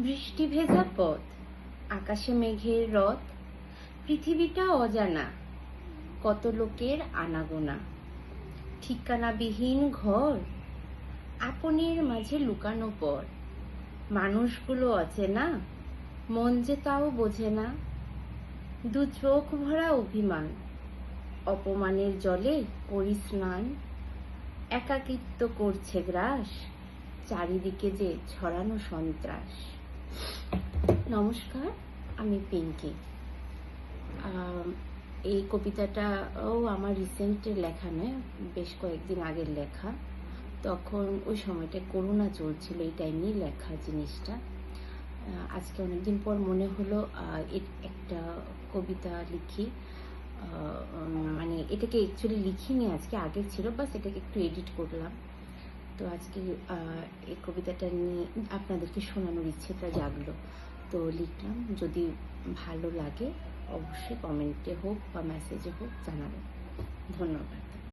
বৃষ্টি ভেজা পথ, আকাশে মেঘের রথ, পৃথিবীটা অজানা, কত লোকের আনাগোনা, ঠিকানাবিহীন ঘর, আপনের মাঝে লুকানো পর, মানুষগুলো অচেনা, মন যে তাও বোঝে না, দু চোখ ভরা অভিমান, অপমানের জলে পরিস্নান, একাকিত্ব করছে গ্রাস, চারিদিকে যে ছড়ানো সন্ত্রাস। নমস্কার, আমি পিঙ্কি। এই কবিতাটাও আমার রিসেন্ট লেখা নয়, বেশ কয়েকদিন আগের লেখা। তখন ওই সময়টা করোনা চলছিল, এই টাইমেই লেখা জিনিসটা। আজকে অনেকদিন পর মনে হলো একটা কবিতা লিখি। মানে এটাকে অ্যাকচুয়ালি লিখিনি আজকে, আগের ছিল, বাস এটাকে একটু এডিট করলাম। তো আজকে এই কবিতাটা নিয়ে আপনাদেরকে শোনানোর ইচ্ছেটা জাগলো, তো লিখলাম। যদি ভালো লাগে অবশ্যই কমেন্টে হোক বা মেসেজে হোক জানাবেন। ধন্যবাদ।